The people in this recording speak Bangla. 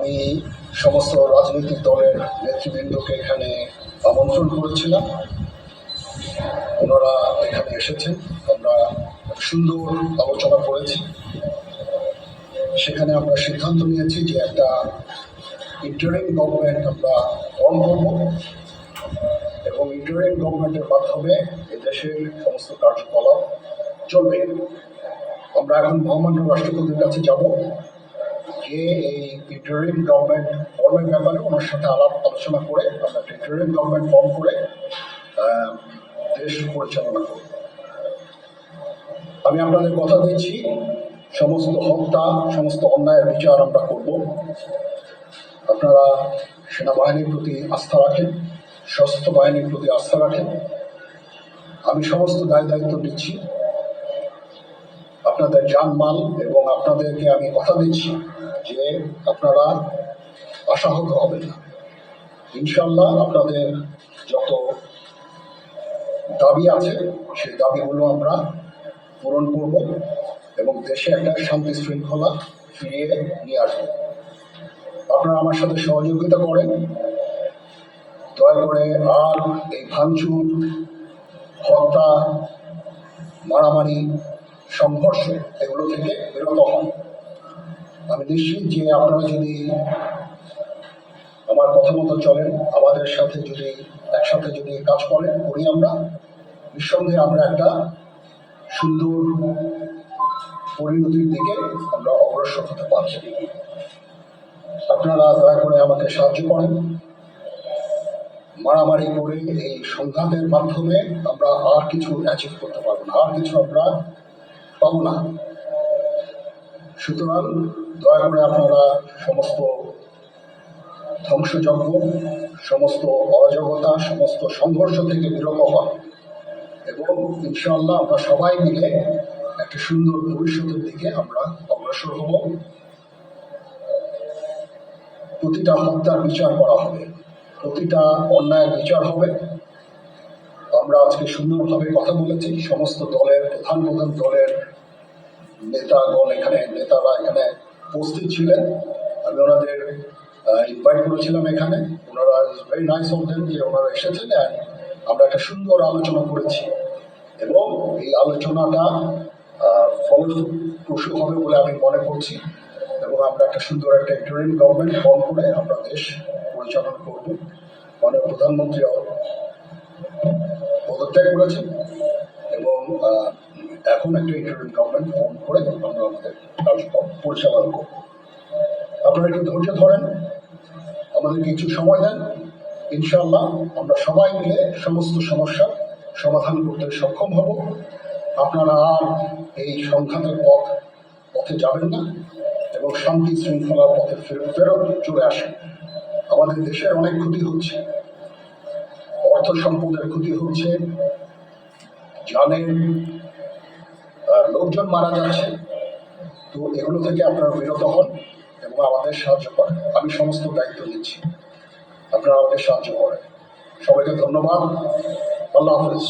আমি সমস্ত রাজনৈতিক দলের নেতৃবৃন্দকে এখানে আমন্ত্রণ করেছিলাম। ওনারা এখানে এসেছেন, আমরা সুন্দর আলোচনা করেছি। সেখানে আমরা সিদ্ধান্ত নিয়েছি যে একটা ইন্টারিম গভর্নমেন্ট আমরা ফর্ম করব এবং ইন্টারিম গভর্নমেন্টের মাধ্যমে এদেশের সমস্ত কার্যকলাপ চলবে। আমরা এখন মহামান্য রাষ্ট্রপতির কাছে যাব, যে এই ইন্টারিম গভর্নমেন্ট ফর্মের ব্যাপারে ওনার সাথে আলোচনা করে আমরা ইন্টারিম গভর্নমেন্ট ফর্ম করে দেশ পরিচালনা করব। আমি আপনাদের কথা দিচ্ছি, সমস্ত হত্যা, সমস্ত অন্যায়ের বিচার আমরা করব। আপনারা সেনাবাহিনীর প্রতি আস্থা রাখেন, সশস্ত্র বাহিনীর প্রতি আস্থা রাখেন। আমি সমস্ত দায়িত্ব নিচ্ছি, আপনাদের জানমাল, এবং আপনাদেরকে আমি কথা দিচ্ছি যে আপনারা আশাহত হবেন না। ইনশাল্লাহ আপনাদের যত দাবি আছে সেই দাবিগুলো আমরা পূরণ করব এবং দেশে একটা শান্তি শৃঙ্খলা ফিরিয়ে নিয়ে আসবো। আপনারা আমার সাথে সহযোগিতা করেন, দয়া করে আর এই ভাঙচুর, হত্যা, মারামারি, সংঘর্ষ এগুলো থেকে বিরত হন। আমি নিশ্চিত যে আপনারা যদি আমার কথা মতো চলেন, আমাদের সাথে যদি একসাথে যদি কাজ করি আমরা, নিঃসন্দেহে আমরা একটা সুন্দর পরিণতির দিকে আমরা অগ্রসর হতে পারছি। আপনারা দয়া করে আমাকে সাহায্য করেন। মারামারি করে এই সংঘাতের মাধ্যমে আমরা আর কিছু অ্যাচিভ করতে পারবো না, আর কিছু আমরা পাবো না। সুতরাং দয়া করে আপনারা সমস্ত ধ্বংসযজ্ঞ, সমস্ত অরাজকতা, সমস্ত সংঘর্ষ থেকে বিরত হন এবং ইনশাআল্লাহ আমরা সবাই মিলে একটা সুন্দর ভবিষ্যতের দিকে আমরা অগ্রসর হব। প্রতিটা হত্যার বিচার করা হবে, প্রতিটা অন্যায়ের বিচার হবে। আমরা আজকে সুন্দরভাবে কথা বলেছি, সমস্ত দলের প্রধান দলের নেতারা এখানে উপস্থিত ছিলেন। আমি ওনাদের ইনভাইট করেছিলাম এখানে। ওনারা ভেরি নাইস অফ দেম যে ওনারা এসেছেন, আমরা একটা সুন্দর আলোচনা করেছি এবং এই আলোচনাটা ফলপ্রসূ হবে বলে আমি মনে করছি এবং আমরা একটা সুন্দর একটা ইন্টারিম গভর্নমেন্ট ফর্ম করে আমরা দেশ পরিচালনা করব। মাননীয় প্রধানমন্ত্রী পদত্যাগ করেছেন এবং এখন একটা ইন্টারিম গভর্নমেন্ট ফর্ম করে আমরা আমাদের কার্যক্রম পরিচালনা করব। আপনারা একটু ধৈর্য ধরেন, আমাদের কিছু সময় দেন। ইনশাআল্লাহ আমরা সবাই মিলে সমস্ত সমস্যার সমাধান করতে সক্ষম হব। আপনারা আর এই সংঘাতের পথে যাবেন না এবং শান্তি শৃঙ্খলার পথে ফেরত চলে আসেন। আমাদের দেশের অনেক ক্ষতি হচ্ছে, অর্থ সম্পদের ক্ষতি হচ্ছে, জানের লোকজন মারা যাচ্ছে। তো এগুলো থেকে আপনারা বিরত হন এবং আমাদের সাহায্য করেন। আমি সমস্ত দায়িত্ব নিচ্ছি, আপনারা আমাদের সাহায্য করেন। সবাইকে ধন্যবাদ। আল্লাহ হাফেজ।